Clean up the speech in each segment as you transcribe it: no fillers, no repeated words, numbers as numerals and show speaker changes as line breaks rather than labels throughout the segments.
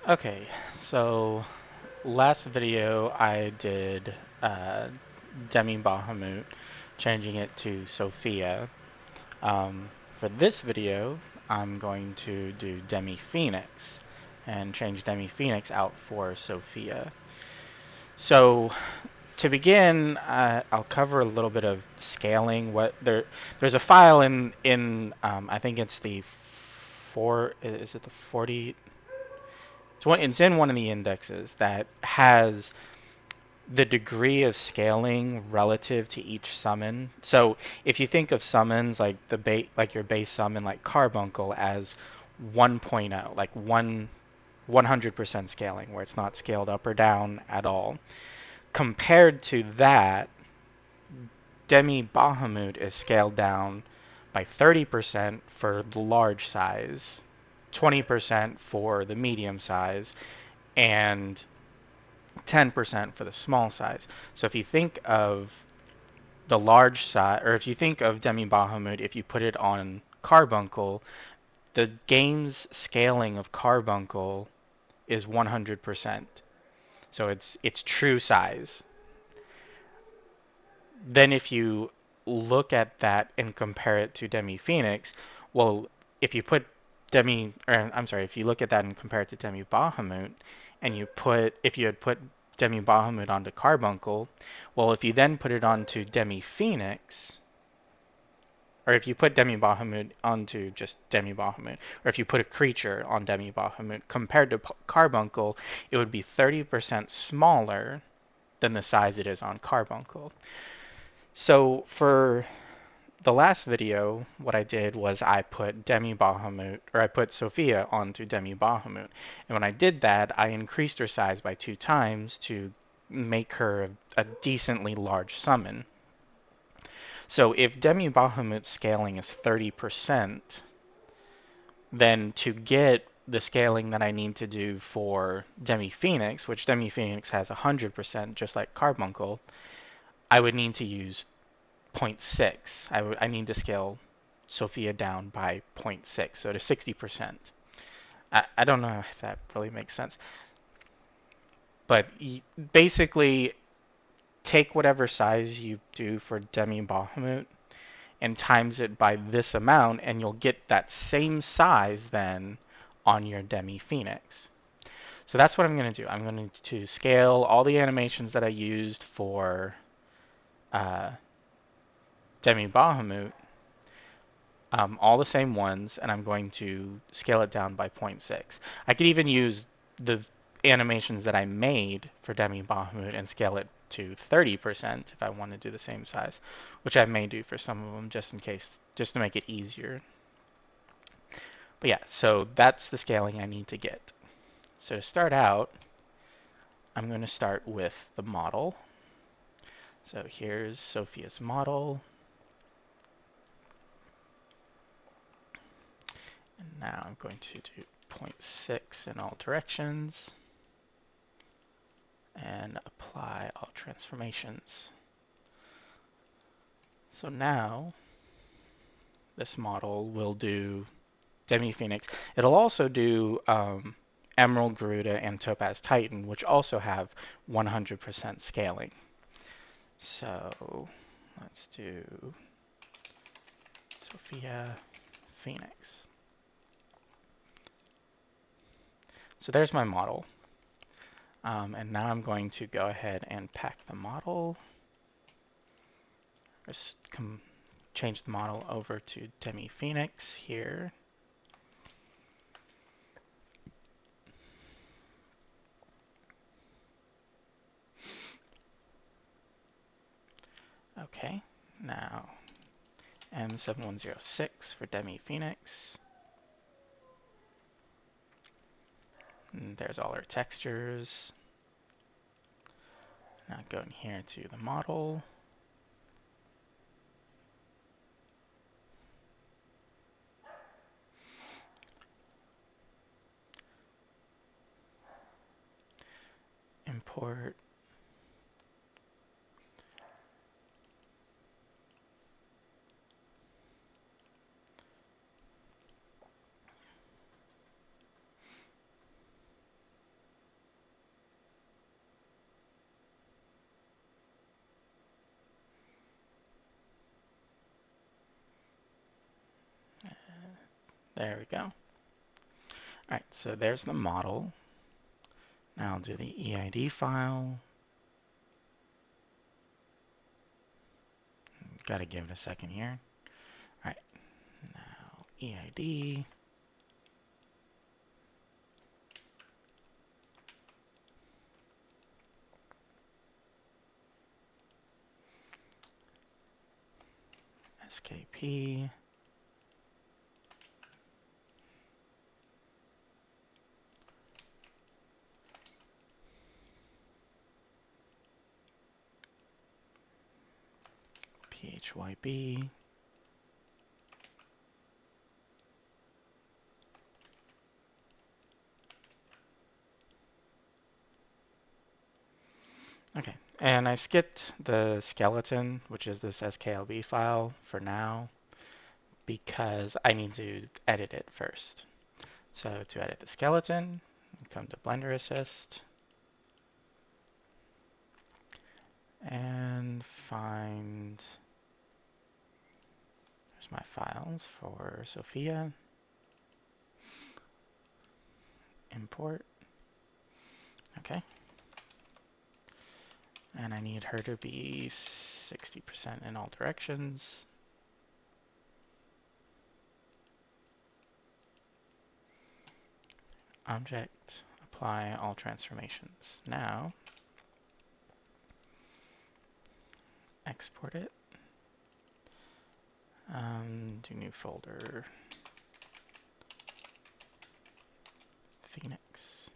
Okay, so last video I did uh, Demi-Bahamut, changing it to Sophia. For this video, I'm going to do Demi-Phoenix and change Demi-Phoenix out for Sophia. So to begin, I'll cover a little bit of scaling. There's a file in I think it's the four. Is it the 40? It's in one of the indexes that has the degree of scaling relative to each summon. So if you think of summons like like your base summon like Carbuncle as 1.0, like 100% scaling, where it's not scaled up or down at all. Compared to that, Demi Bahamut is scaled down by 30% for the large size, 20% for the medium size, and 10% for the small size. So if you think of the large size, or if you think of Demi Bahamut, if you put it on Carbuncle, the game's scaling of Carbuncle is 100%. So it's true size. Then if you look at that and compare it to Demi-Phoenix, well, if you put if you look at that and compare it to Demi-Bahamut, and if you had put Demi-Bahamut onto Carbuncle, well, if you then put it onto Demi-Phoenix, or if you put Demi-Bahamut onto just Demi-Bahamut, or if you put a creature on Demi-Bahamut, compared to Carbuncle, it would be 30% smaller than the size it is on Carbuncle. So for the last video, what I did was I put I put Sophia onto Demi-Bahamut. And when I did that, I increased her size by 2 times to make her a decently large summon. So if Demi-Bahamut's scaling is 30%, then to get the scaling that I need to do for Demi-Phoenix, which Demi-Phoenix has 100%, just like Carbuncle, I would need to use zero point 0.6. I need to scale Sophia down by zero point 0.6, so to 60%. I don't know if that really makes sense. But basically, take whatever size you do for Demi Bahamut and times it by this amount, and you'll get that same size then on your Demi Phoenix. So that's what I'm going to do. I'm going to scale all the animations that I used for uh, Demi Bahamut, all the same ones, and I'm going to scale it down by zero point 0.6. I could even use the animations that I made for Demi Bahamut and scale it to 30% if I want to do the same size, which I may do for some of them just in case, just to make it easier. But yeah, so that's the scaling I need to get. So to start out, I'm going to start with the model. So here's Sophia's model. And now I'm going to do 0 0.6 in all directions and apply all transformations. So now this model will do Demi-Phoenix. It'll also do Emerald Garuda and Topaz Titan, which also have 100% scaling. So let's do Sophia Phoenix. So there's my model. And now I'm going to go ahead and pack the model. Just change the model over to Demi-Phoenix here. Okay, now M7106 for Demi-Phoenix. And there's all our textures. Now going here to the model. Import. There we go. All right, so there's the model. Now I'll do the EID file. Got to give it a second here. All right, now EID. SKP. PHYB. Okay, and I skipped the skeleton, which is this SKLB file for now, because I need to edit it first. So to edit the skeleton, come to Blender Assist and find, there's my files for Sophia, import, okay. And I need her to be 60% in all directions. Object, apply all transformations. Now, export it. Do new folder, Phoenix.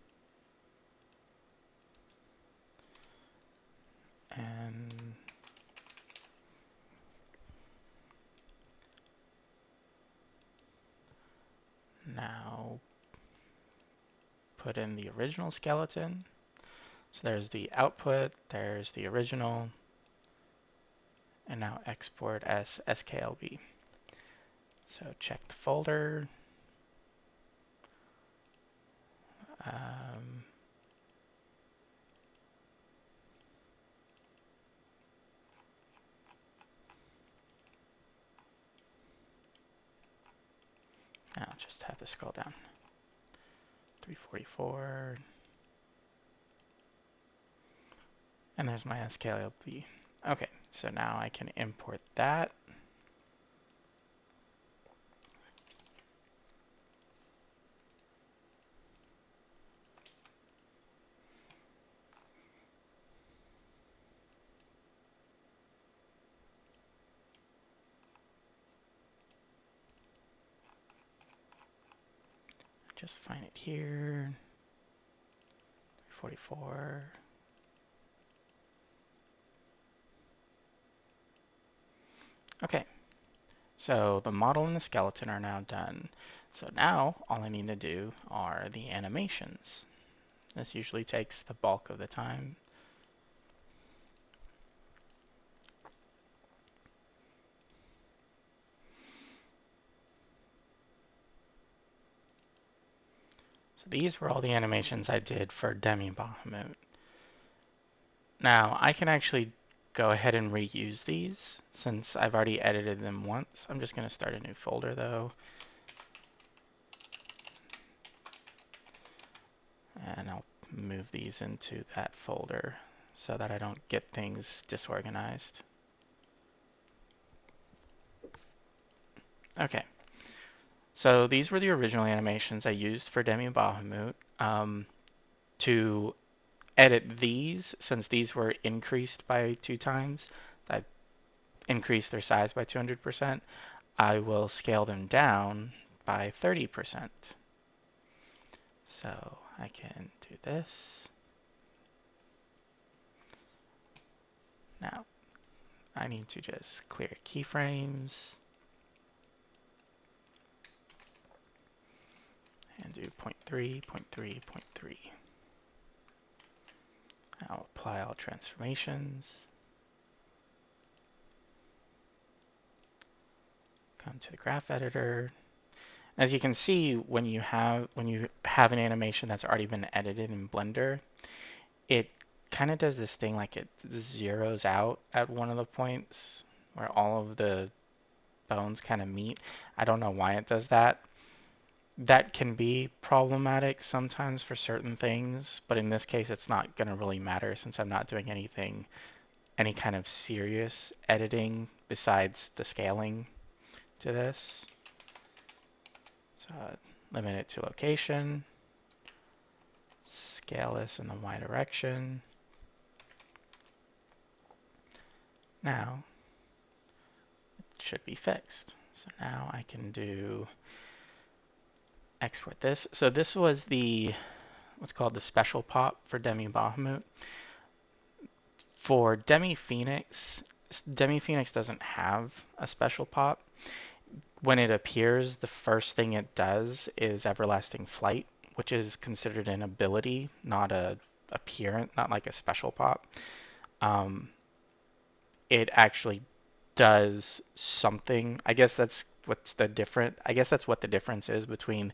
And now put in the original skeleton. So there's the output, there's the original, and now export as SKLB. So check the folder. I'll just have to scroll down. 344. And there's my SKLB. Okay, so now I can import that. Just find it here. 44. Okay, so the model and the skeleton are now done. So now all I need to do are the animations. This usually takes the bulk of the time. So these were all the animations I did for Demi-Phoenix. Now I can actually go ahead and reuse these since I've already edited them once. I'm just going to start a new folder though. And I'll move these into that folder so that I don't get things disorganized. Okay, so these were the original animations I used for Demi-Phoenix. To edit these, since these were increased by 2 times, I increased their size by 200%, I will scale them down by 30%. So I can do this. Now, I need to just clear keyframes and do 0.3, 0.3, 0.3. I'll apply all transformations. Come to the graph editor. As you can see, when you have an animation that's already been edited in Blender, it kind of does this thing like it zeroes out at one of the points where all of the bones kind of meet. I don't know why it does that. That can be problematic sometimes for certain things, but in this case, it's not going to really matter since I'm not doing anything, any kind of serious editing besides the scaling to this. So limit it to location, scale this in the Y direction. Now it should be fixed. So now I can do export this. So this was the what's called the special pop for Demi-Bahamut. For Demi-Phoenix, Demi-Phoenix doesn't have a special pop. When it appears, the first thing it does is Everlasting Flight, which is considered an ability, not a appearance, not like a special pop. Um, it actually does something. I guess that's what's the different. I guess that's what the difference is between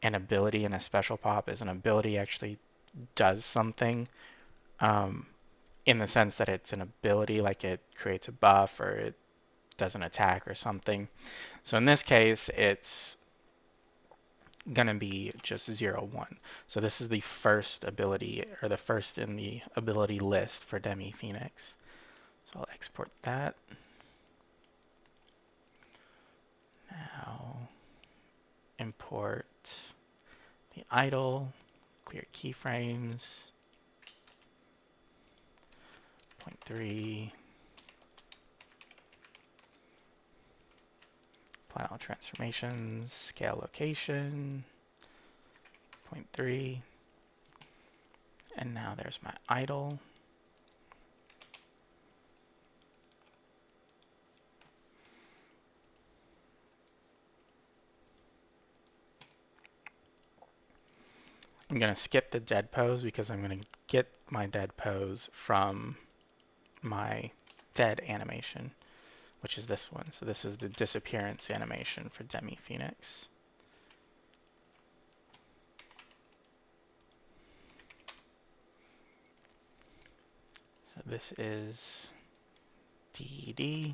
an ability and a special pop. Is an ability actually does something, um, in the sense that it's an ability, like it creates a buff or it does an attack or something. So in this case, it's gonna be just 0, 1. So this is the first ability, or the first in the ability list for Demi-Phoenix. So I'll export that. Now import the idle, clear keyframes, 0.3, apply all transformations, scale location, 0.3, and now there's my idle. I'm going to skip the dead pose because I'm going to get my dead pose from my dead animation, which is this one. So this is the disappearance animation for Demi-Phoenix. So this is DED.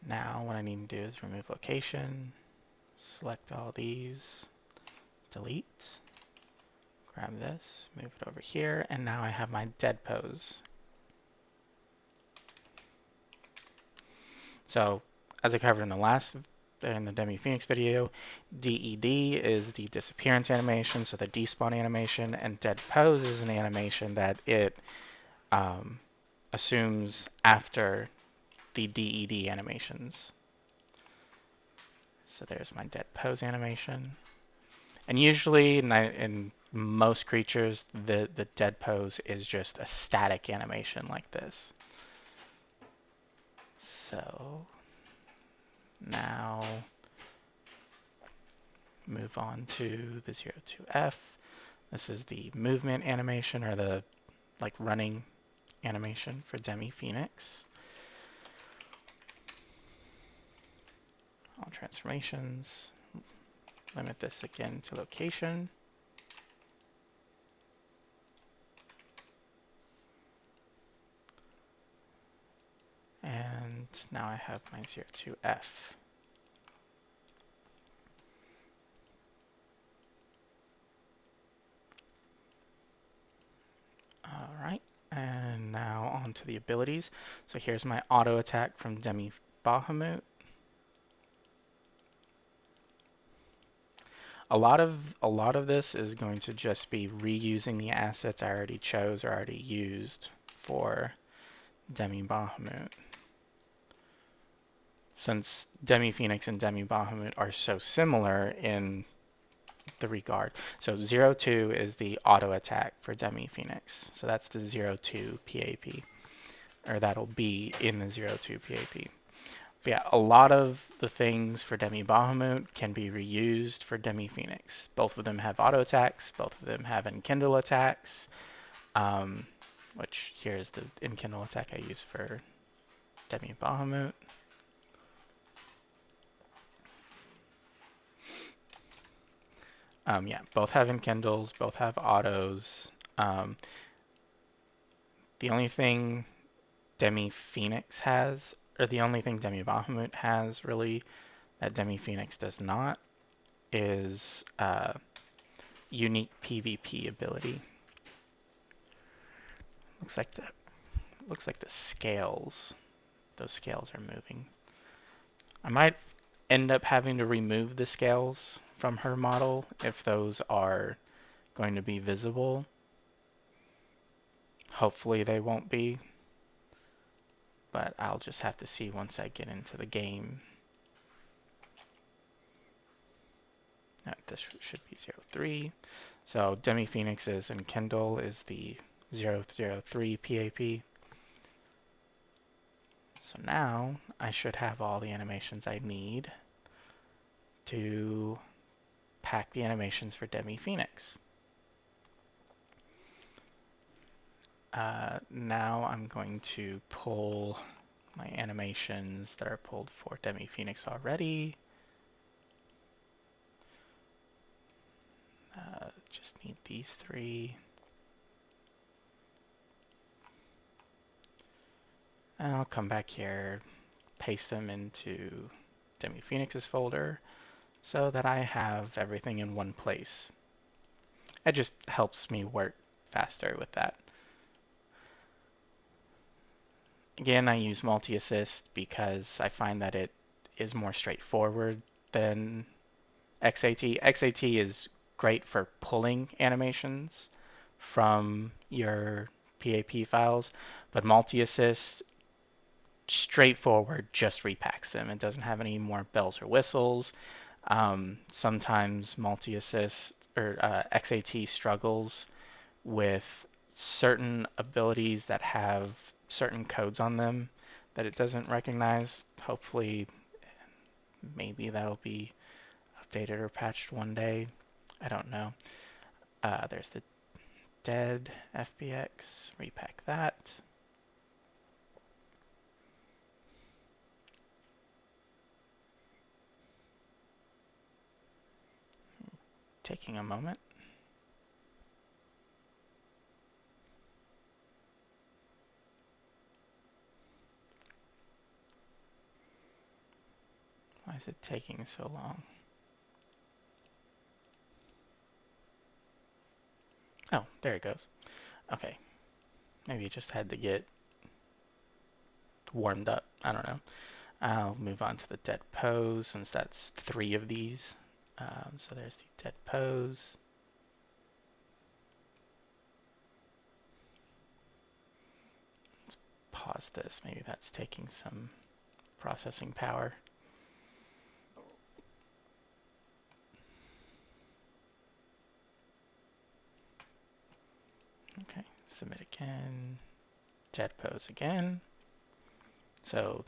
Now what I need to do is remove location, select all these, delete, grab this, move it over here, and now I have my dead pose. So as I covered in the Demi-Phoenix video, DED is the disappearance animation, so the despawn animation, and dead pose is an animation that it assumes after the DED animations. So there's my dead pose animation. And usually in most creatures, the dead pose is just a static animation like this. So now move on to the 02F. This is the movement animation, or the like running animation for Demi-Phoenix. All transformations. Limit this again to location. And now I have my 02F. All right, and now on to the abilities. So here's my auto attack from Demi-Bahamut. A lot of this is going to just be reusing the assets I already chose or already used for Demi-Bahamut. Since Demi-Phoenix and Demi-Bahamut are so similar in the regard. So 02 is the auto attack for Demi-Phoenix. So that's the 02 PAP, or that'll be in the 02 PAP. But yeah, a lot of the things for Demi-Bahamut can be reused for Demi-Phoenix. Both of them have auto attacks, both of them have enkindle attacks, which here's the enkindle attack I use for Demi-Bahamut. Yeah, both have enkindles, both have autos. The only thing Demi-Phoenix has or the only thing Demi-Bahamut has really that Demi-Phoenix does not is unique PvP ability. Looks like the scales. Those scales are moving. I might end up having to remove the scales from her model if those are going to be visible. Hopefully they won't be, but I'll just have to see once I get into the game. No, this should be 03. So Demi-Phoenix's and Kendall is the 003 PAP. So now I should have all the animations I need to pack the animations for Demi-Phoenix. Now I'm going to pull my animations that are pulled for Demi-Phoenix already. Just need these three. And I'll come back here, paste them into Demi-Phoenix's folder so that I have everything in one place. It just helps me work faster with that. Again, I use multi-assist because I find that it is more straightforward than XAT. XAT is great for pulling animations from your PAP files, but multi-assist, straightforward, just repacks them. It doesn't have any more bells or whistles. Sometimes multi-assist or XAT struggles with certain abilities that have certain codes on them that it doesn't recognize. Hopefully, maybe that'll be updated or patched one day. I don't know. There's the dead FBX. Repack that. Taking a moment. Why is it taking so long? Oh, there it goes. Okay. Maybe it just had to get warmed up. I don't know. I'll move on to the dead pose since that's 3 of these. So there's the dead pose. Let's pause this. Maybe that's taking some processing power. Okay, submit again. Dead pose again. So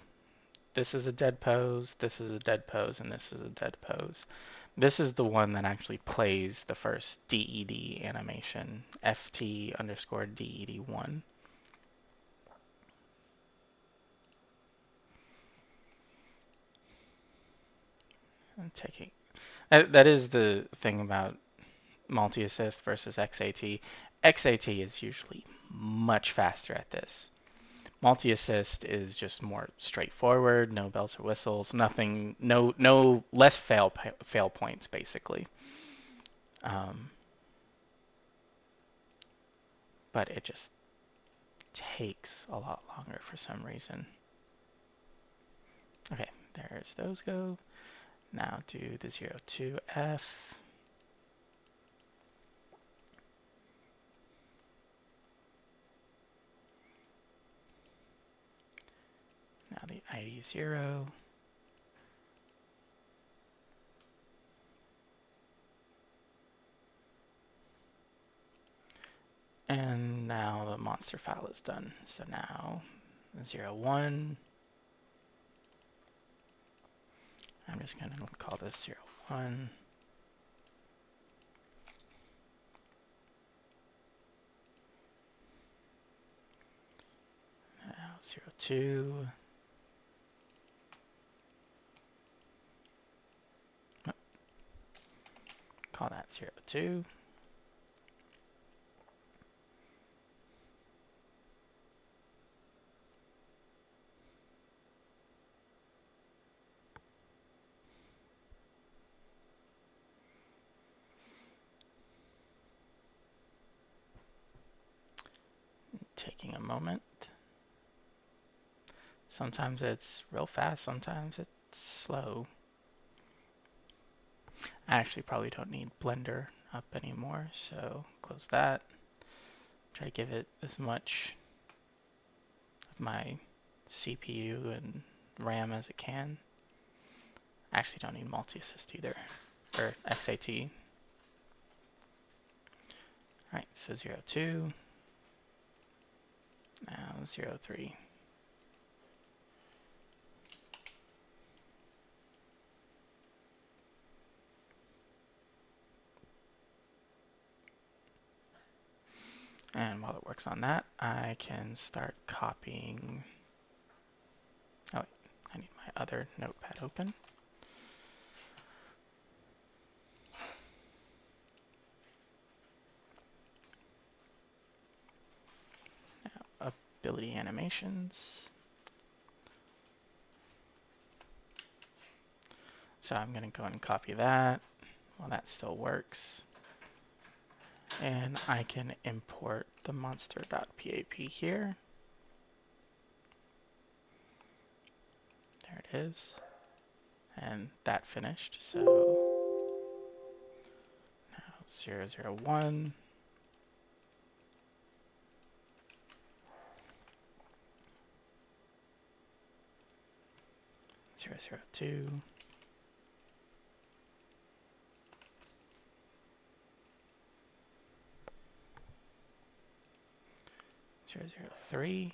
this is a dead pose, this is a dead pose, and this is a dead pose. This is the one that actually plays the first DED animation, FT underscore DED1. I'm taking that is the thing about multi-assist versus XAT. XAT is usually much faster at this. Multi-assist is just more straightforward, no bells or whistles, nothing, no less fail points basically. But it just takes a lot longer for some reason. Okay, there's those go. Now do the 02F. Now the ID 0. And now the monster file is done. So now 01. I'm just going to call this 01. Now 02. Oh, call that 02. taking a moment. Sometimes it's real fast, sometimes it's slow. I actually probably don't need Blender up anymore, so close that. Try to give it as much of my CPU and RAM as it can. I actually don't need multi-assist either, or XAT. Alright, so 0, 2, now 0, 3. And while it works on that, I can start copying. Oh, wait, I need my other notepad open. Now, ability animations. So I'm going to go and copy that while that still works. And I can import the monster.pap here. There it is. And that finished. So now 0, 0, 1. 0, 0, 2. 0, 0, 3.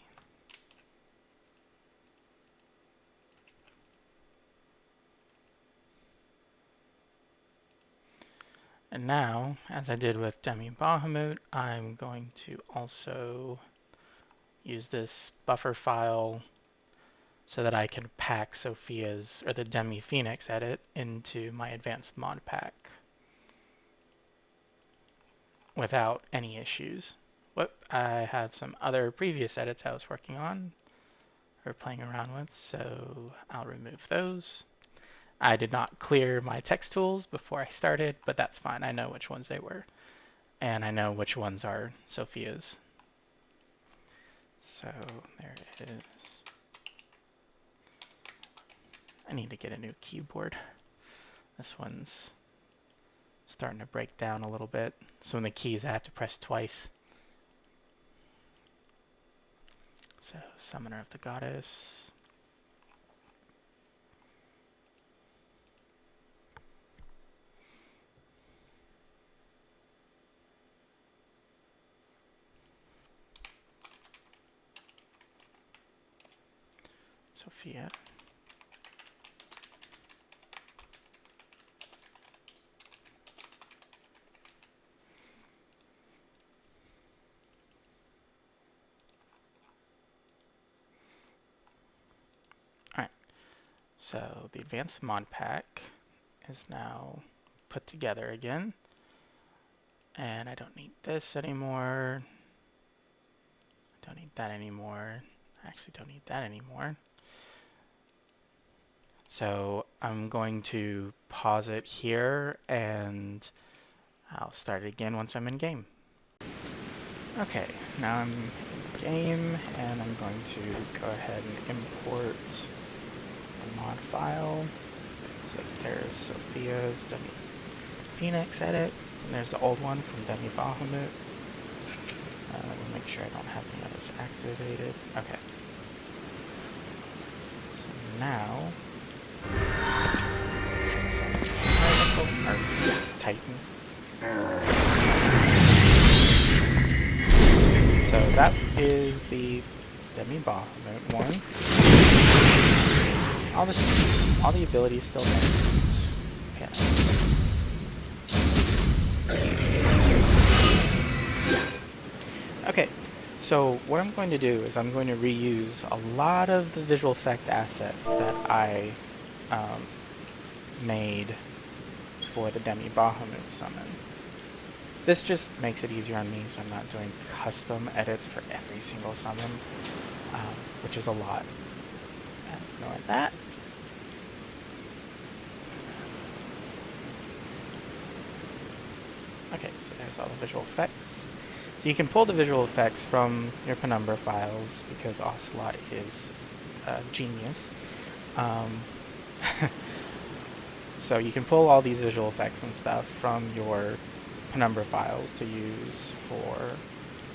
And now, as I did with Demi-Bahamut, I'm going to also use this buffer file so that I can pack Sophia's, or the Demi-Phoenix edit, into my advanced mod pack without any issues. Whoop, I have some other previous edits I was working on or playing around with, so I'll remove those. I did not clear my text tools before I started, but that's fine. I know which ones they were, and I know which ones are Sophia's. So there it is. I need to get a new keyboard. This one's starting to break down a little bit. Some of the keys I have to press twice. So, Summoner of the Goddess. Sophia. Alright, so the advanced mod pack is now put together again. And I don't need this anymore. I don't need that anymore. I actually don't need that anymore. So I'm going to pause it here and I'll start it again once I'm in game. Okay, now I'm in game and I'm going to go ahead and import the mod file. So there's Sophia's Demi-Phoenix edit, and there's the old one from Demi-Bahamut. Let me make sure I don't have any others activated. Okay. So now, Titan. So that is the Demi-Bahamut one. All the abilities still there. Okay, so what I'm going to do is I'm going to reuse a lot of the visual effect assets that I made for the Demi-Bahamut summon. This just makes it easier on me, so I'm not doing custom edits for every single summon, which is a lot. Ignore that. Okay, so there's all the visual effects. So you can pull the visual effects from your Penumbra files because Ocelot is a genius. So you can pull all these visual effects and stuff from your Penumbra files to use for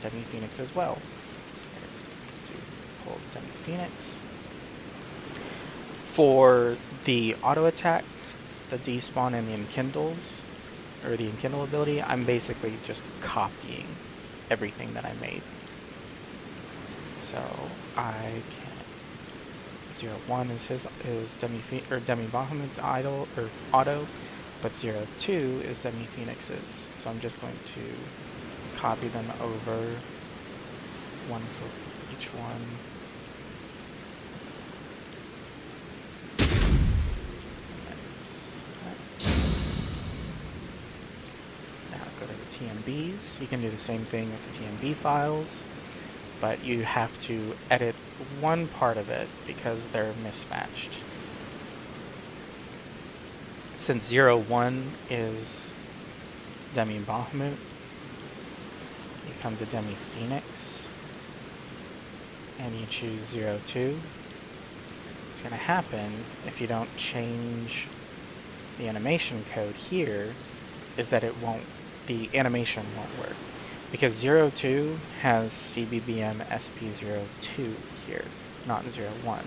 Demi-Phoenix as well. So here's to pull Demi-Phoenix. For the auto attack, the despawn and the enkindles, or the enkindle ability, I'm basically just copying everything that I made. So I can 01 is Demi-Bahamut's auto, but 02 is Demi-Phoenix's. So I'm just going to copy them over, one for each one. Now go to the TMBs. You can do the same thing with the TMB files, but you have to edit one part of it because they're mismatched. Since 01 is Demi-Bahamut, you come to Demi-Phoenix and you choose 02. What's going to happen if you don't change the animation code here is that the animation won't work. Because 02 has CBBM SP02 here, not 01.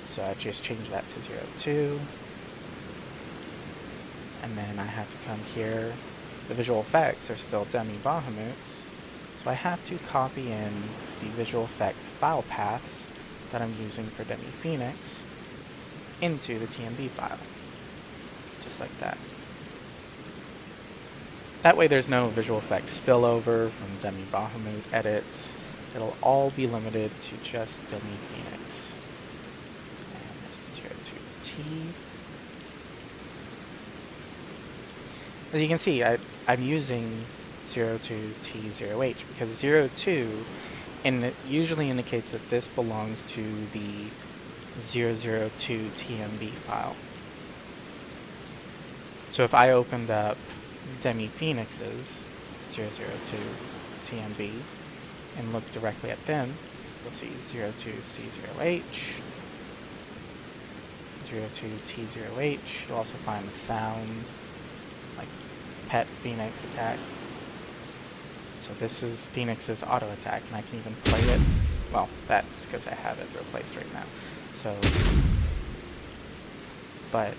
So I just change that to 02. And then I have to come here. The visual effects are still Demi-Bahamut's. So I have to copy in the visual effect file paths that I'm using for Demi-Phoenix into the TMB file. Just like that. That way there's no visual effects spillover from Demi-Bahamut edits. It'll all be limited to just Demi-Phoenix. And there's 02T. As you can see, I'm using 02T0H because 02 usually indicates that this belongs to the 002 TMB file. So if I opened up Demi-Phoenix's 002 TMB and look directly at them, you'll see 02C0H, 02T0H. You'll also find the sound, like pet Phoenix attack. So this is Phoenix's auto attack, and I can even play it. Well, that's because I have it replaced right now. So, but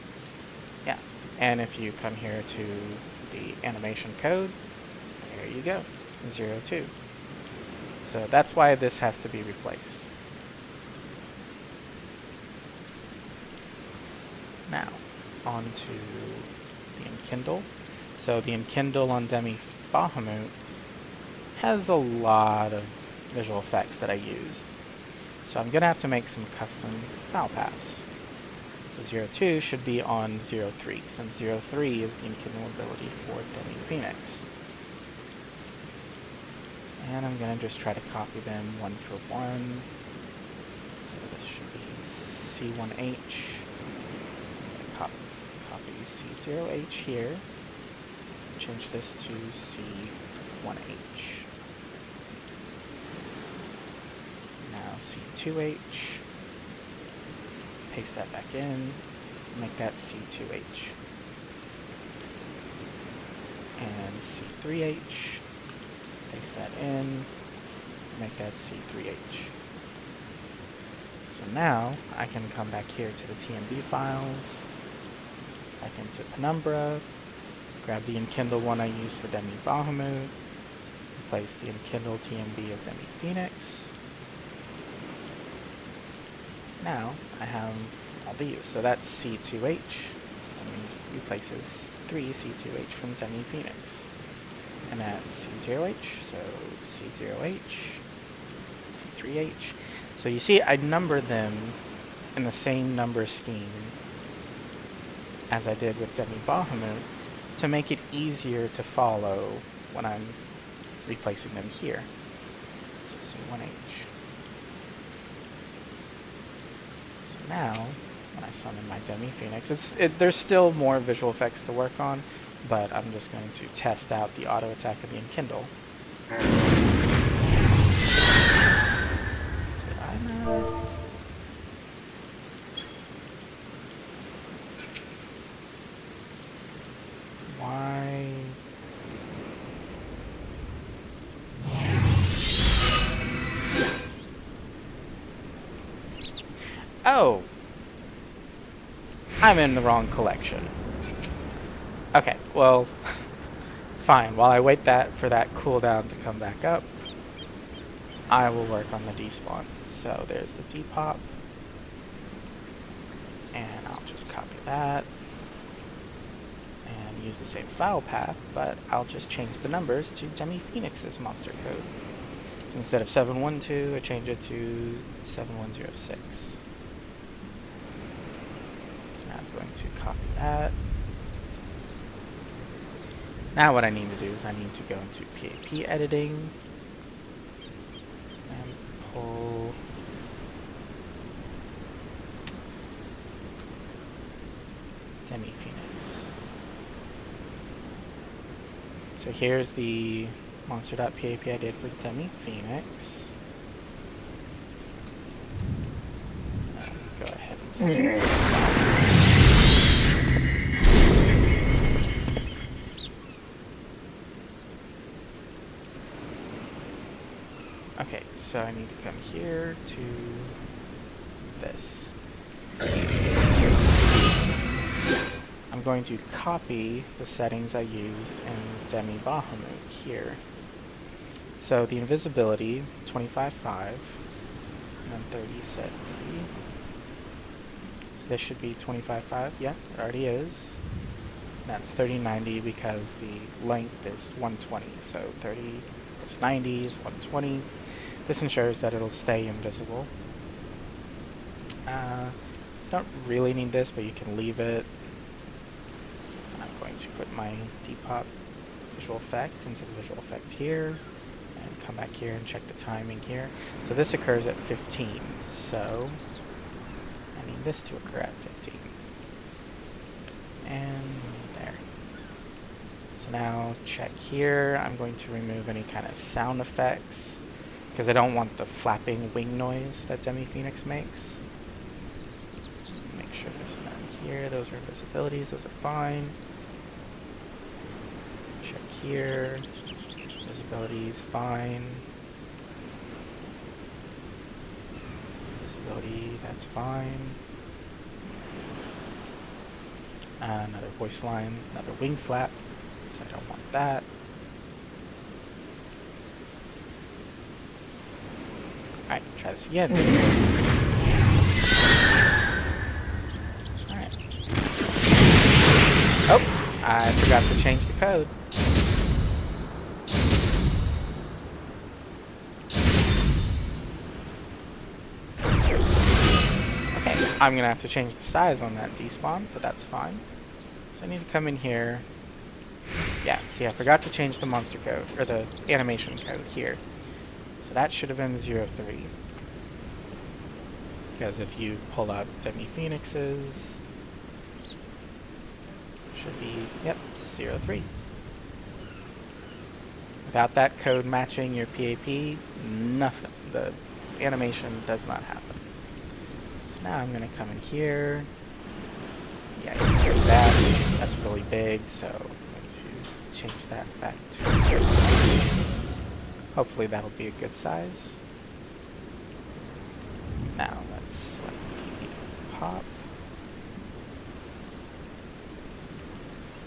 yeah. And if you come here to the animation code, there you go, 02. So that's why this has to be replaced. Now, on to the enkindle. So the enkindle on Demi-Bahamut has a lot of visual effects that I used. So I'm going to have to make some custom file paths. So 02 should be on 03, since 03 is the enkindle ability for Demi-Phoenix. And I'm going to just try to copy them one for one. So this should be C1H. Copy C0H here. Change this to C1H. Now C2H. Paste that back in. Make that C2H. And C3H. Paste that in. Make that C3H. So now I can come back here to the TMB files. Back into Penumbra. Grab the enkindle one I used for Demi-Bahamut. Replace the enkindle TMB of Demi-Phoenix. Now I have all these. So that's C2H. And replaces 3 C2H from Demi-Phoenix. And that's C0H. So C0H. C3H. So you see I number them in the same number scheme as I did with Demi-Bahamut to make it easier to follow when I'm replacing them here. So C1H. So now, when I summon my Demi-Phoenix, there's still more visual effects to work on, but I'm just going to test out the auto attack of the enkindle. Did I not? Why? Oh! I'm in the wrong collection. Okay, well, fine. While I wait for that cooldown to come back up, I will work on the despawn. So there's the depop. And I'll just copy that. And use the same file path, but I'll just change the numbers to Demi-Phoenix's monster code. So instead of 712, I change it to 7106. So now I'm going to copy that. Now what I need to do is I need to go into PAP editing and pull Demi-Phoenix. So here's the monster.pap I did for Demi-Phoenix. Go ahead and save it. Okay, so I need to come here to this. I'm going to copy the settings I used in Demi-Bahamut here. So the invisibility, 25.5, and then 30.60. So this should be 25.5, yeah, it already is. And that's 30.90 because the length is 120, so 30 plus 90 is 120. This ensures that it'll stay invisible. Don't really need this, but you can leave it. I'm going to put my depop visual effect into the visual effect here, and come back here and check the timing here. So this occurs at 15, so I need this to occur at 15. And there. So now check here, I'm going to remove any kind of sound effects, because I don't want the flapping wing noise that Demi-Phoenix makes. Make sure there's none here, those are visibilities, those are fine. Check here, visibility is fine. Visibility, that's fine. Another voice line, another wing flap, so I don't want that. Alright, try this again. Alright. Oh, I forgot to change the code. Okay, I'm gonna have to change the size on that despawn, but that's fine. So I need to come in here. Yeah, see, I forgot to change the monster code, or the animation code here. So that should have been 03. Because if you pull up Demi-Phoenix's, should be, yep, 03. Without that code matching your PAP, nothing. The animation does not happen. So now I'm going to come in here. Yeah, you can see that. That's really big, so I'm going to change that back to 0. Hopefully that'll be a good size. Now let's select the pop.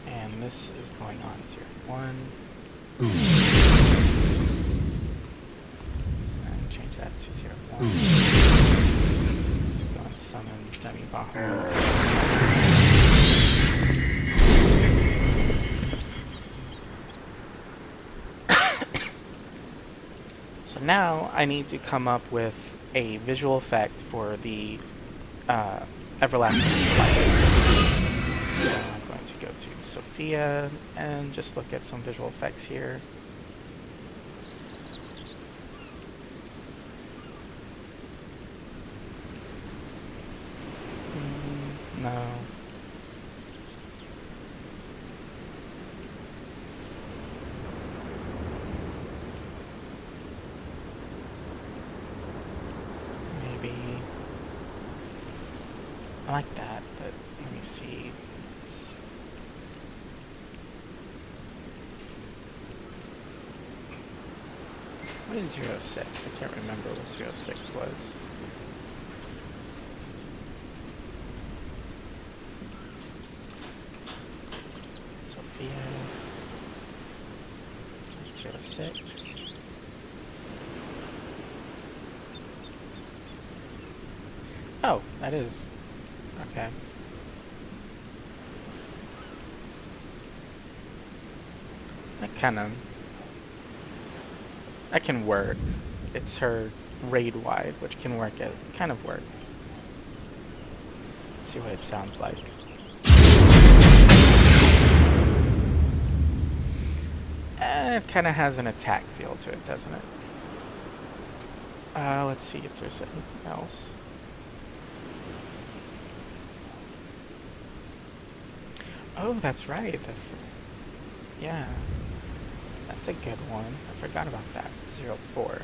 And this is going on 01. And change that to 01. Go and summon Demi-Bahamut. So now I need to come up with a visual effect for the everlasting light. So I'm going to go to Sophia and just look at some visual effects here. No. I like that, but let me see. What is 06? I can't remember what 06 was. Sophia. 06. Oh, that is... okay. That can work. It's her raid wide, which can work at kind of work. Let's see what it sounds like. It kind of has an attack feel to it, doesn't it? Let's see if there's anything else. Oh, that's right. Yeah. That's a good one. I forgot about that. 04.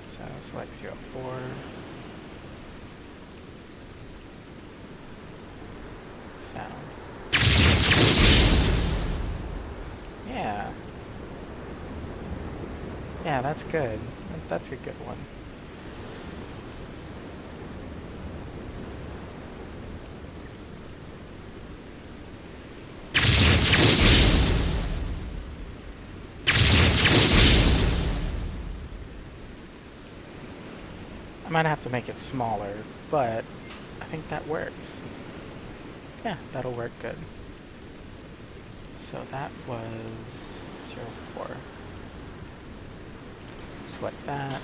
So select 04. Sound. Yeah. Yeah, that's good. That's a good one. I might have to make it smaller, but I think that works. Yeah, that'll work good. So that was 04. Select that,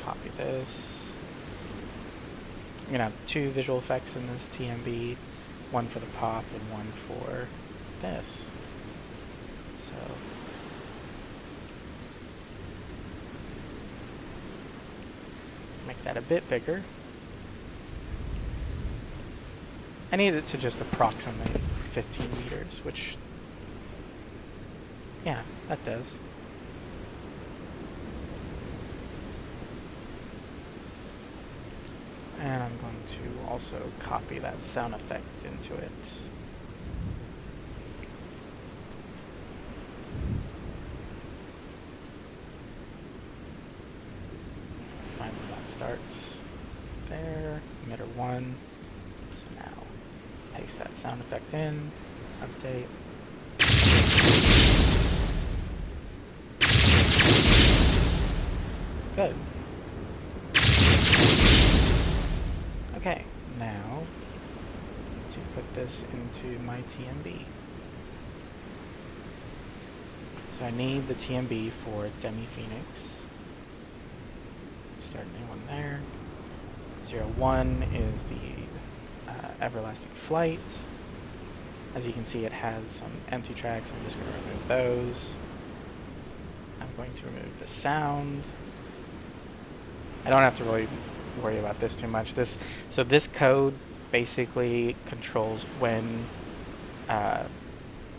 copy this. I'm gonna have 2 visual effects in this TMB, one for the pop and one for this. So make that a bit bigger. I need it to just approximate 15 meters, which, yeah, that does. And I'm going to also copy that sound effect into it. Find where that starts. There, emitter 1. So now, paste that sound effect in, update. Good. Okay, now to put this into my TMB. So I need the TMB for Demi-Phoenix. Start a new one there. 01 is the Everlasting Flight. As you can see, it has some empty tracks. I'm just going to remove those. I'm going to remove the sound. I don't have to really worry about this too much. So this code basically controls when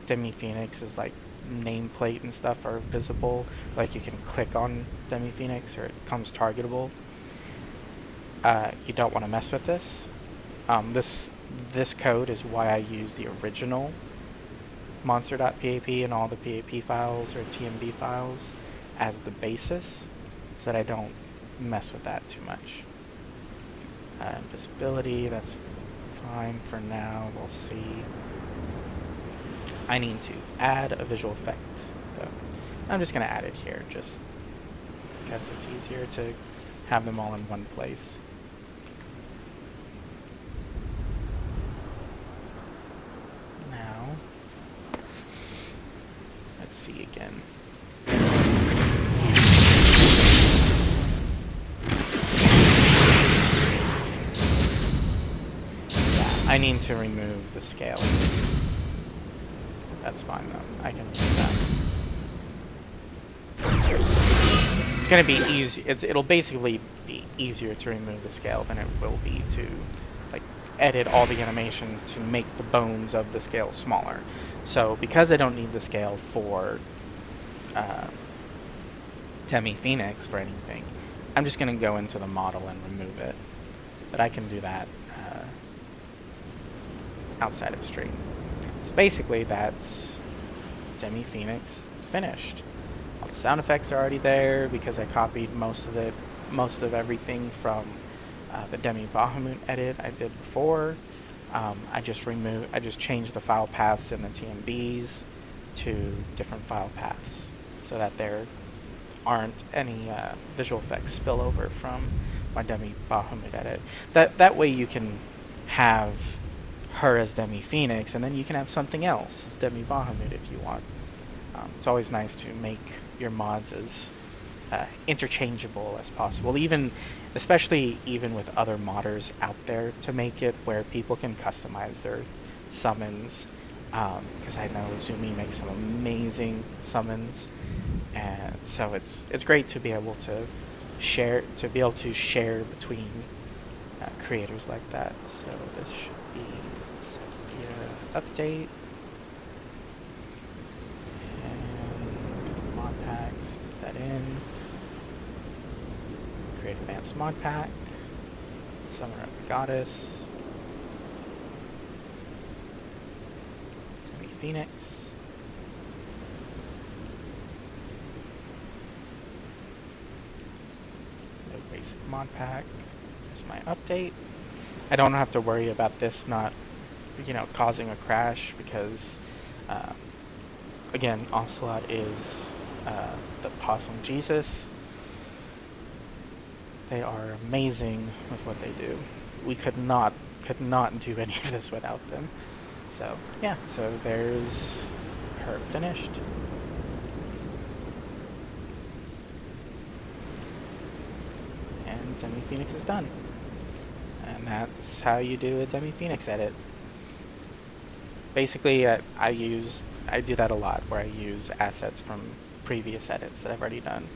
Demi-Phoenix is like nameplate and stuff are visible. Like you can click on Demi-Phoenix or it becomes targetable. You don't want to mess with this. This code is why I use the original monster.pap and all the PAP files or TMB files as the basis, so that I don't mess with that too much. Visibility, that's fine for now. We'll see. I need to add a visual effect, though. I'm just going to add it here, just because it's easier to have them all in one place. Now, let's see again. I need to remove the scale. That's fine though. I can do that. It's gonna be easy. It'll basically be easier to remove the scale than it will be to like edit all the animation to make the bones of the scale smaller. So because I don't need the scale for Demi-Phoenix for anything, I'm just gonna go into the model and remove it. but I can do that outside of stream. So basically, that's Demi-Phoenix finished. All the sound effects are already there because I copied most of everything from the Demi-Bahamut edit I did before. I just changed the file paths in the TMBs to different file paths so that there aren't any visual effects spillover from my Demi-Bahamut edit. That way you can have her as Demi-Phoenix, and then you can have something else as Demi-Bahamut if you want. It's always nice to make your mods as interchangeable as possible, especially even with other modders out there, to make it where people can customize their summons. Because I know Zumi makes some amazing summons, and so it's great to be able to share between creators like that. So this should be Sophia update. And mod packs, put that in. Create advanced mod pack. Summoner of the Goddess. Demi-Phoenix. No basic mod pack. Here's my update. I don't have to worry about this not, causing a crash because, again, Ocelot is the Possum Jesus. They are amazing with what they do. We could not do any of this without them. So yeah, so there's her finished. And Demi-Phoenix is done. And that's how you do a Demi-Phoenix edit. Basically, I do that a lot, where I use assets from previous edits that I've already done.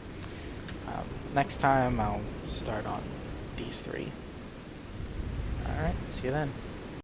Next time, I'll start on these three. Alright, see you then.